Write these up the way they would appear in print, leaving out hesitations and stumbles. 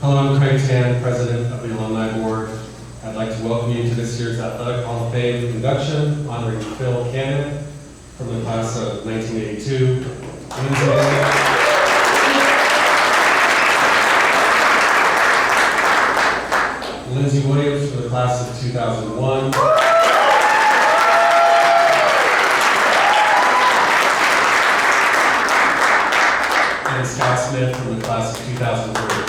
Hello, I'm Craig Tan, President of the Alumni Board. I'd like to welcome you to this year's Athletic Hall of Fame induction honoring Phil Cannon from the class of 1982. Lindsay Williams from the class of 2001. And Scott Smith from the class of 2003.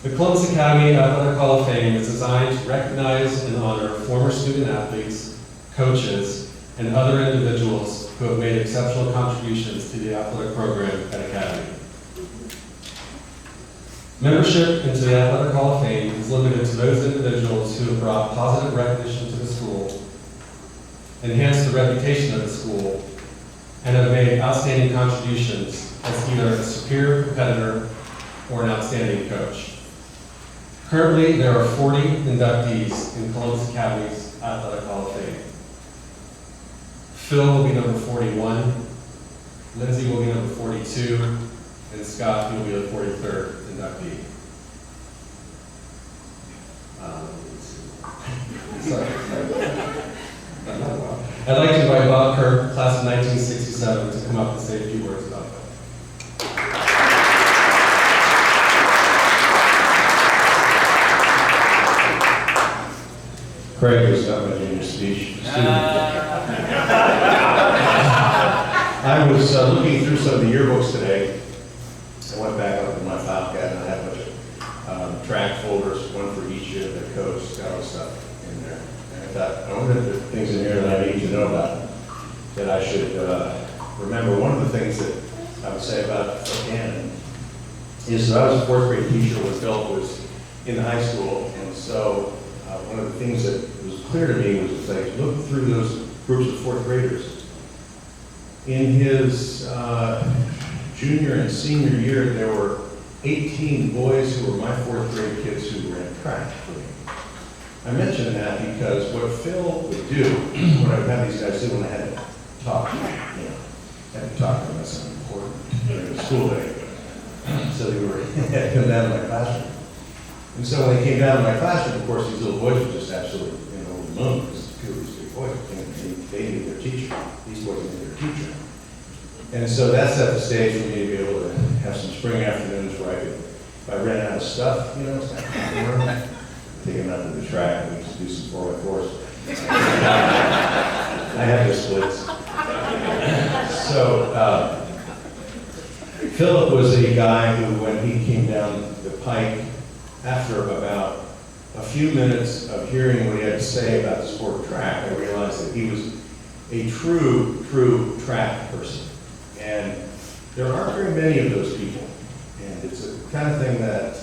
The Columbus Academy Athletic Hall of Fame is designed to recognize and honor former student athletes, coaches, and other individuals who have made exceptional contributions to the athletic program at Academy. Membership into the Athletic Hall of Fame is limited to those individuals who have brought positive recognition to the school, enhanced the reputation of the school, and have made outstanding contributions as either a superior competitor or an outstanding coach. Currently, there are 40 inductees in Columbus Academy's Athletic Hall of Fame. Phil will be number 41, Lindsay will be number 42, and Scott will be the 43rd inductee. Sorry. I'd like to invite Bob Kirk, class of 1967, to come up and say a few words about that. Craig was not my junior speech. I was looking through some of the yearbooks today. I went back up in my file cabinet and I have a bunch of track folders, one for each year, the coach, got all the stuff in there. And I thought, I wonder if there are things in here that I need to know about that I should remember. One of the things that I would say about Phil Cannon is that I was a fourth grade teacher when Phil was in high school, and so one of the things that was clear to me was like, look through those groups of fourth graders. In his junior and senior year, there were 18 boys who were my fourth grade kids who ran track for me. I mention that because what Phil would do, what I would have these guys do when I had to talk, had to talk to them about something important during the school day. So they were had to come down to my classroom. And so when they came down to my classroom, of course, these little boys were just absolutely, over the moon, because two of these big boys, they knew their teacher. These boys knew their teacher. And so that set the stage for me to be able to have some spring afternoons where I could, if I ran out of stuff, it's kind of take them out to the track and we just do some 4x4s. I had the splits. So Philip was a guy who, when he came down the pike, after about a few minutes of hearing what he had to say about the sport of track, I realized that he was a true track person. And there aren't very many of those people. And it's a kind of thing that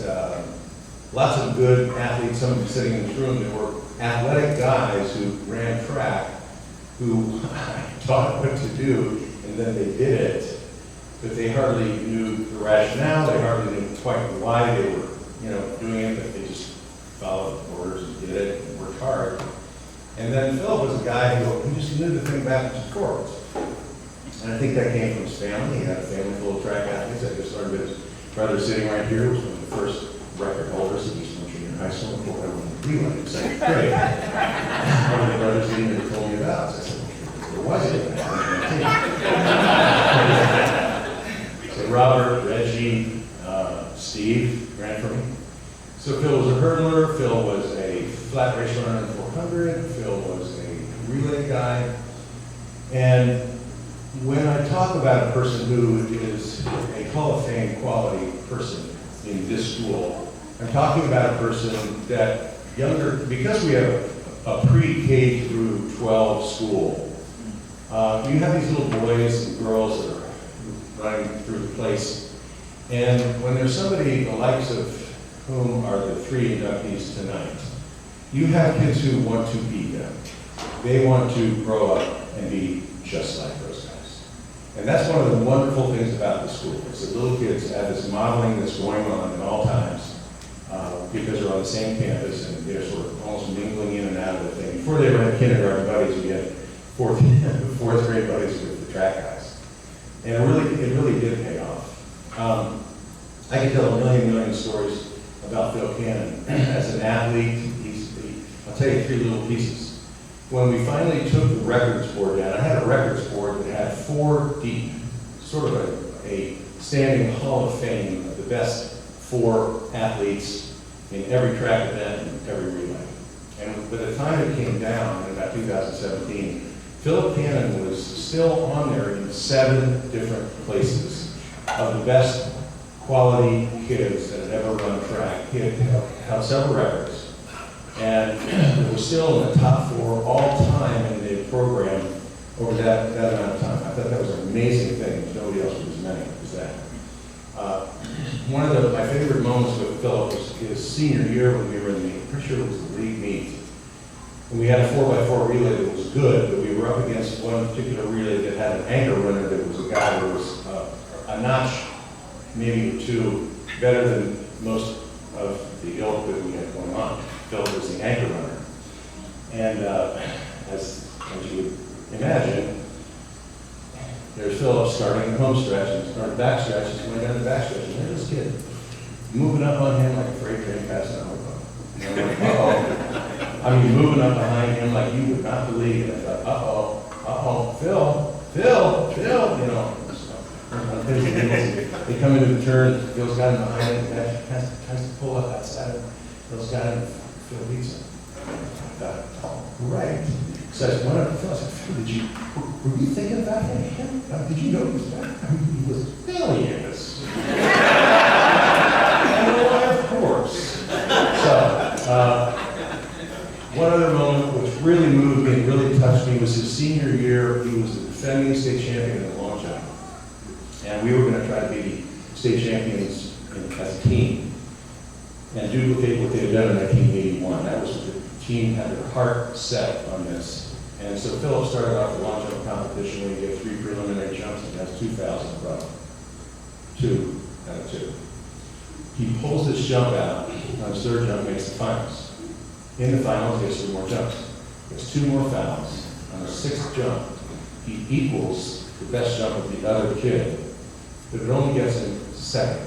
lots of good athletes, some of them sitting in this room, there were athletic guys who ran track, who taught what to do, and then they did it, but they hardly knew the rationale, they hardly knew quite why they were doing it, but they just followed orders and did it and worked hard. And then Philip was a guy who just knew the thing backwards and forwards. And I think that came from his family. He had a family full of track athletes. I just learned that his brother sitting right here was one of the first record holders at Eastern Junior High School before I went to relay in second grade. One of the brothers he even told me about. So I said, there was it. So Robert, Reggie, Steve ran for me. So Phil was a hurdler, Phil was a flat race runner in the 400, Phil was a relay guy. And when I talk about a person who is a Hall of Fame quality person in this school, I'm talking about a person that because we have a pre-K through 12 school, you have these little boys and girls that are running through the place. And when there's somebody the likes of whom are the three inductees tonight, you have kids who want to be them. They want to grow up and be just like those guys. And that's one of the wonderful things about the school, is that little kids have this modeling that's going on at all times because they're on the same campus and they're sort of almost mingling in and out of the thing. Before they ever had kindergarten buddies, we had fourth grade buddies with the track guys. And it really did pay off. I could tell a million stories about Phil Cannon. As an athlete, I'll tell you 3 little pieces. When we finally took the records board down, I had a records board that had 4 deep, sort of a standing hall of fame of the best 4 athletes in every track event and every relay. And by the time it came down in about 2017, Philip Cannon was still on there in 7 different places of the best quality kids that had ever run track. He had held several records, and it was still in the top 4 all time in the program over that amount of time. I thought that was an amazing thing. Nobody else was as many as that. One of my favorite moments with Philip was his senior year when we were in I'm pretty sure it was the league meet. And we had a 4x4 relay that was good, but we were up against one particular relay that had an anchor runner that was a guy who was a notch, maybe 2, better than most of the ilk that we had going on. Philip was the anchor runner. And as you would imagine, there's Philip starting the home stretch and starting the back stretch, and going down the back stretch, and there's this kid moving up on him like a freight train passing out. You know, like, uh-oh. I mean, moving up behind him like you would not believe. And I thought, Phil, you know. They come into the turn, Phil's got him behind him, and has to pull up that side. Phil's got him, Phil beats him. I thought, right. So I went up to Phil, I said, Phil, were you thinking about him? Did you know he was back? I mean, he was billions. Of course. So, one other moment which really moved me and really touched me was his senior year. He was the defending state champion in the long jump. And we were going to try to be state champions as a team and duplicate what they had done in 1981. That was what the team had their heart set on this. And so Philip started off the long jump competition where he did 3 preliminary jumps and has 2 fouls in a row. 2 out of 2. He pulls this jump out on his 3rd jump, makes the finals. In the finals, he has 3 more jumps. He has 2 more fouls. On the 6th jump, he equals the best jump of the other kid, but it only gets him 2nd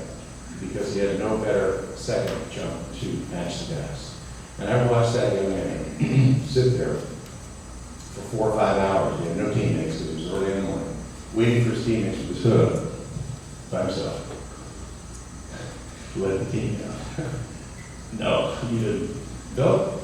because he had no better 2nd jump to match the guys. And I watched that young man sit there for 4 or 5 hours. He had no teammates because it was early in the morning, waiting for his teammates with his hood by himself. Let the team down. No, he didn't. Go.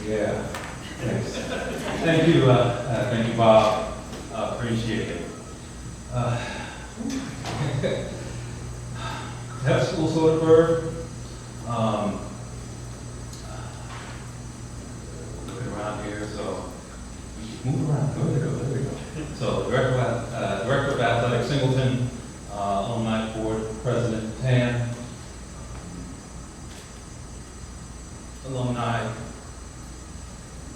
Yeah, thanks. Thank you, Bob. Appreciate it. Have school sort of bird. Looking around here, so move around. There we go. So, Director of Athletics, Singleton, Alumni Board President Tan, alumni,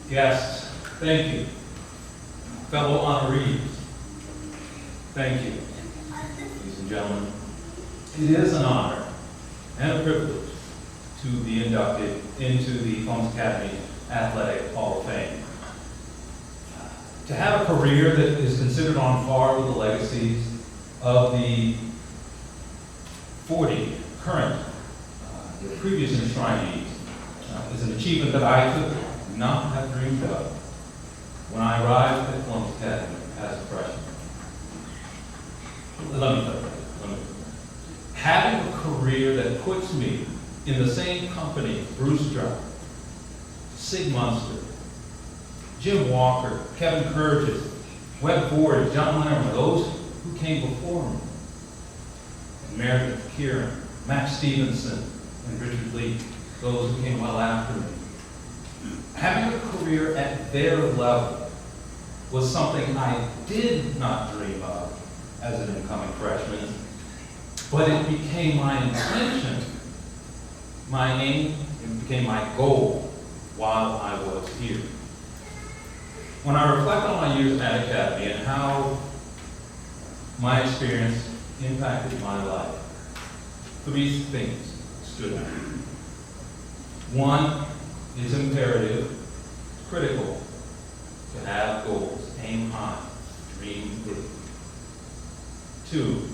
guests, thank you. Fellow honorees, thank you. Ladies and gentlemen, it is an honor and a privilege to be inducted into the Columbus Academy Athletic Hall of Fame. To have a career that is considered on par with the legacies of the 40 current, the previous enshrinees, is an achievement that I could not have dreamed of when I arrived at Columbus Academy as a freshman. Let me put it. Having a career that puts me in the same company, Bruce Druck, Sig Munster, Jim Walker, Kevin Kurgis, Webb Ford, John Lerman, those who came before me, and Meredith Kieran, Max Stevenson, and Richard Lee, those who came well after me. Having a career at their level was something I did not dream of as an incoming freshman, but it became my intention, my aim, it became my goal while I was here. When I reflect on my years at Academy and how my experience impacted my life, three things stood out. One, it's imperative, critical, to have goals, aim high, dream big. Two,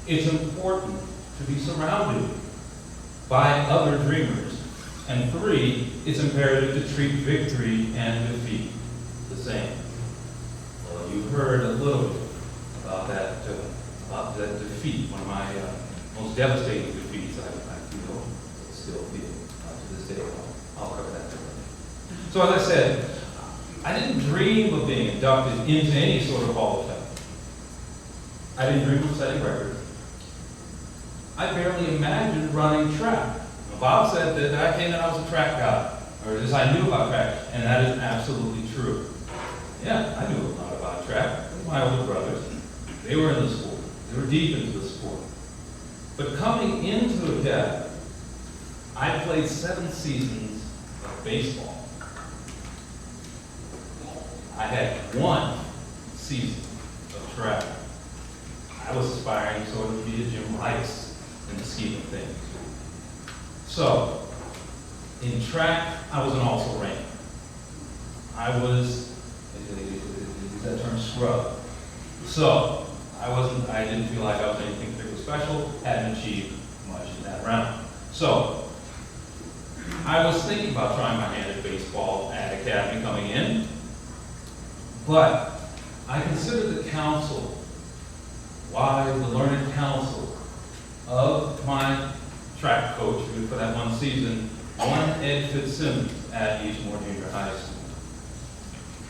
it's important to be surrounded by other dreamers. And three, it's imperative to treat victory and defeat the same. Well, you heard a little bit about that defeat, one of my most devastating defeats I still feel to this day. I'll cover that later. So as I said, I didn't dream of being inducted into any sort of Hall of Fame. I didn't dream of setting records. I barely imagined running track. Bob said that I came in, I was a track guy, or at least I knew about track, and that is absolutely true. Yeah, I knew a lot about track. My older brothers, they were in the sport. They were deep into the sport. But coming into Academy, I played 7 seasons of baseball. I had 1 season of track. I was aspiring sort of to be a Jim Rice in the scheme of things. So, in track, I was an also-ran. I was, is that term, scrub. So, I didn't feel like I was anything particularly special, hadn't achieved much in that round. So, I was thinking about trying my hand at baseball at Academy coming in, but I considered the counsel, the learned counsel of my track coach for that 1 season, one Ed Fitzsimmons at Eastmore Junior High School.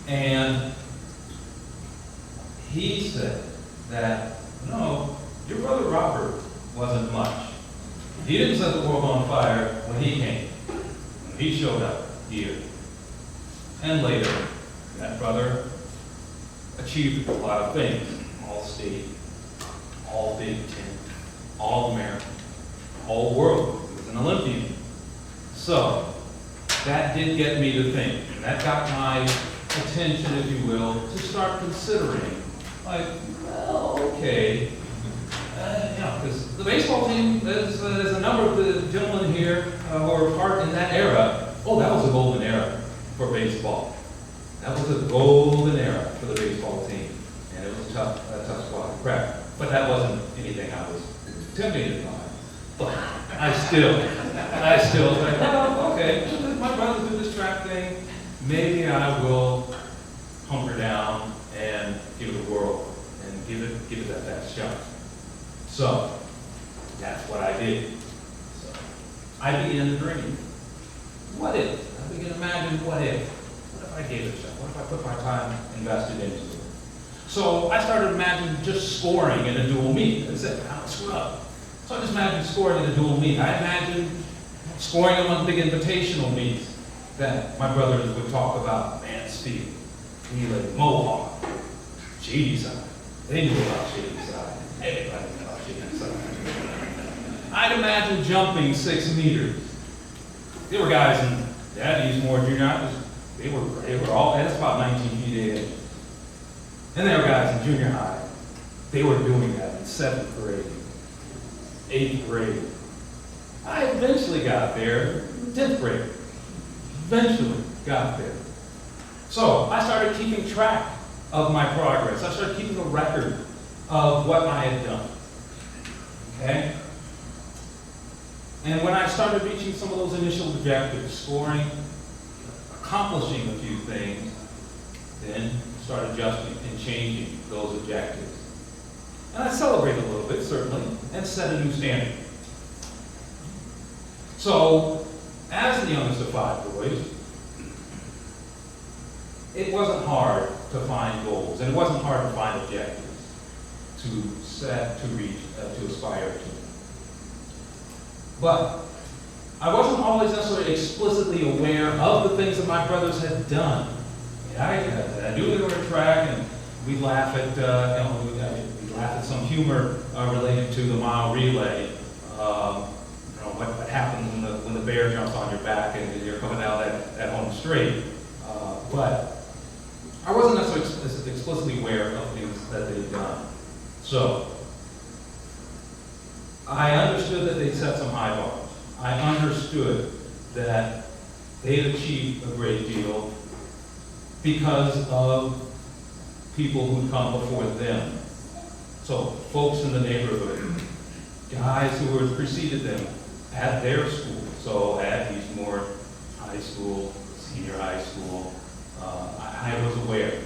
And he said that, no, your brother Robert wasn't much. He didn't set the world on fire when he came. When he showed up here. And later, that brother achieved a lot of things. All-state, all Big Ten, all-American, all world. He was an Olympian. So, that did get me to think. And that got my attention, if you will, to start considering, like, well, okay, because the baseball team, there's a number of the gentlemen here who are part in that era. Oh, that was a golden era for baseball. That was a golden era for the baseball team. And it was a tough squad to crack. But that wasn't anything I was intimidated by. But I still think, well, okay, my brother did this track thing. Maybe I will hunker down and give it a whirl and give it that best shot. So that's what I did. So I began to dream. What if? I began to imagine what if. What if I gave it a shot? What if I put my time invested into it? So I started imagining just scoring in a dual meet. That's it. I don't screw up. So I just imagined scoring in a dual meet. I imagined scoring in one big invitational meet that my brothers would talk about. Mansfield, Wheeling, Mohawk, Shadyside. They knew about Shadyside. Everybody knew about Shadyside. I'd imagine jumping 6 meters. There were guys in Eastmore Junior High. They were all, that's about 19 feet 8 inches. And there were guys in junior high. They were doing that in 7th grade, 8th grade. I eventually got there, 10th grade. Eventually got there. So I started keeping track of my progress. I started keeping a record of what I had done. Okay? And when I started reaching some of those initial objectives, scoring, accomplishing a few things, then started adjusting and changing those objectives. And I celebrated a little bit, certainly, and set a new standard. So, as the youngest of 5 boys, it wasn't hard to find goals, and it wasn't hard to find objectives to set, to reach, to aspire to. But I wasn't always necessarily explicitly aware of the things that my brothers had done. I knew they were in track, and we'd laugh at, we'd laugh at some humor related to the mile relay. What happened when the the bear jumps on your back and you're coming down that home straight. But I wasn't necessarily explicitly aware of things that they'd done. So, I understood that they'd set some high bars. I understood that they'd achieved a great deal because of people who'd come before them. So, folks in the neighborhood, guys who had preceded them at their school, so at Eastmore High School, senior high school, I was aware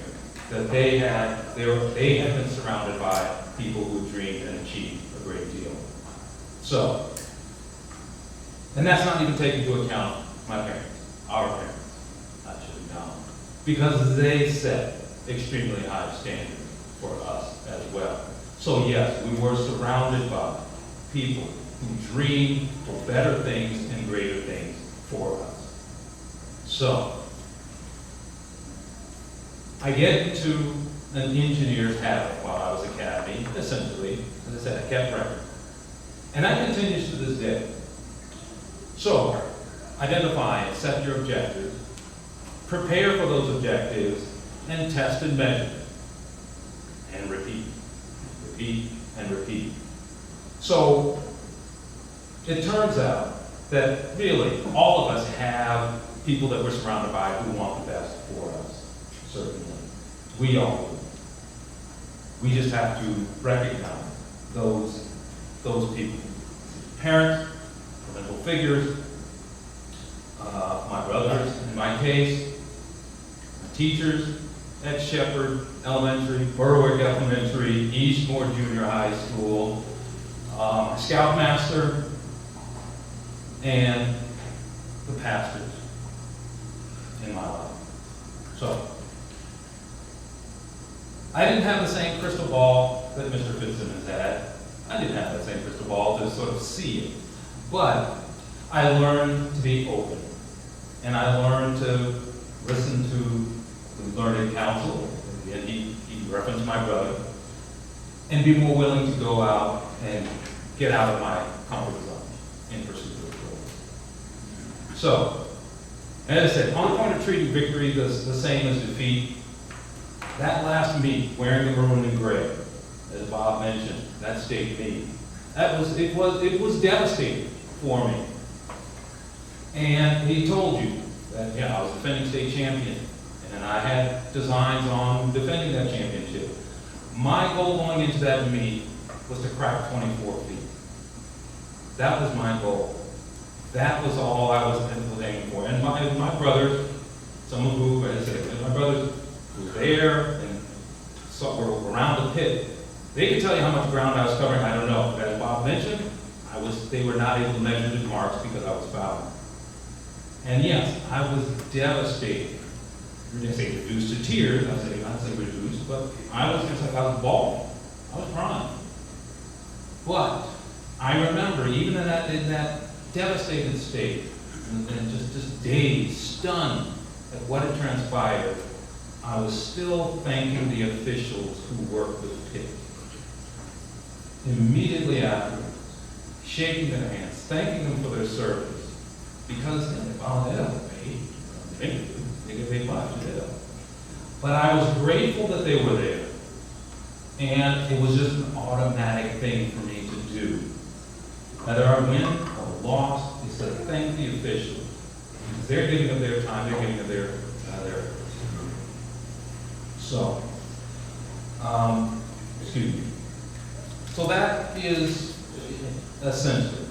that they had been surrounded by people who dreamed and achieved a great deal. So, and that's not even taking into account my parents, our parents, I should have known, because they set extremely high standards for us as well. So yes, we were surrounded by people who dreamed for better things and greater things for us. So, I get into an engineer's habit while I was at Academy, essentially. As I said, I kept record. And that continues to this day. So, identify and set your objectives, prepare for those objectives, and test and measure. And repeat. Repeat and repeat. So, it turns out that really all of us have people that we're surrounded by who want the best for us, certainly. We all do. We just have to recognize those people. Parents, parental figures, my brothers in my case, my teachers at Shepherd Elementary, Berwick Elementary, Eastmore Junior High School, my scoutmaster, and the pastors in my life. So, I didn't have the same crystal ball that Mr. Fitzsimmons had. I didn't have that same crystal ball to sort of see it. But I learned to be open. And I learned to listen to the learned counsel, and he referenced my brother, and be more willing to go out and get out of my comfort zone in pursuit of the goal. So, as I said, on the point of treating victory the same as defeat, that last meet, wearing the maroon and gray, as Bob mentioned, that state meet, it was devastating for me. And he told you that, I was defending state champion, and I had designs on defending that championship. My goal going into that meet was to crack 24 feet. That was my goal. That was all I was aiming for. And my brothers, some of who, as I said, my brothers who were there and were around the pit, they could tell you how much ground I was covering, I don't know. But as Bob mentioned, they were not able to measure the marks because I was fouling. And yes, I was devastated. You're going to say reduced to tears. I'd say reduced, but I was bawling. I was crying. But I remember, even in that devastated state, and just dazed, stunned at what had transpired, I was still thanking the officials who worked with the pit. Immediately afterwards, shaking their hands, thanking them for their service, because they don't pay. They get paid much, but I was grateful that they were there, and it was just an automatic thing for me to do. Whether I win or lost, is to thank the officials, because they're giving of their time, they're giving of their efforts. So, excuse me. So that is essentially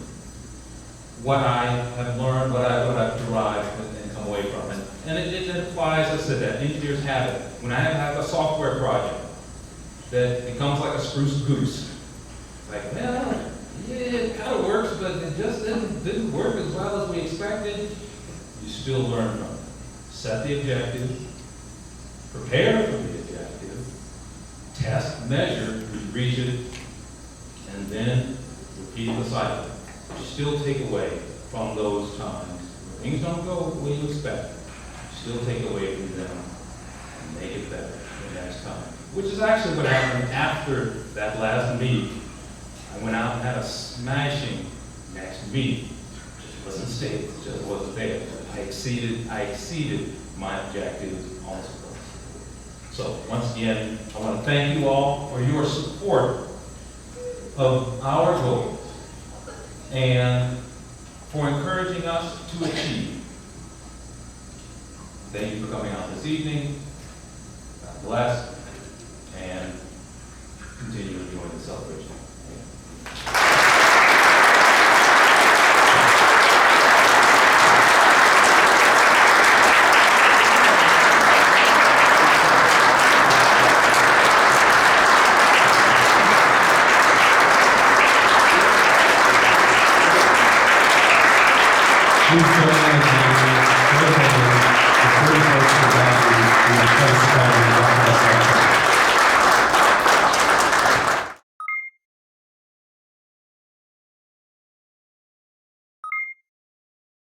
what I have learned, what I've derived and come away from it. And it applies, I said, that engineers have it. When I have a software project that becomes like a spruce goose, like, well, yeah, it kind of works, but it just didn't work as well as we expected, you still learn from it. Set the objective, prepare for the objective, test, measure, reach it, and then repeat the cycle. You still take away from those times where things don't go the way you expect. You still take away from them and make it better the next time. Which is actually what happened after that last meet. I went out and had a smashing next meet. Just wasn't state, it just wasn't there. I exceeded my objectives on this course. So once again, I want to thank you all for your support of our goals and for encouraging us to achieve. Thank you for coming out this evening. God bless, and continue enjoying the celebration. Please join me in thanking the 30 folks for that. We have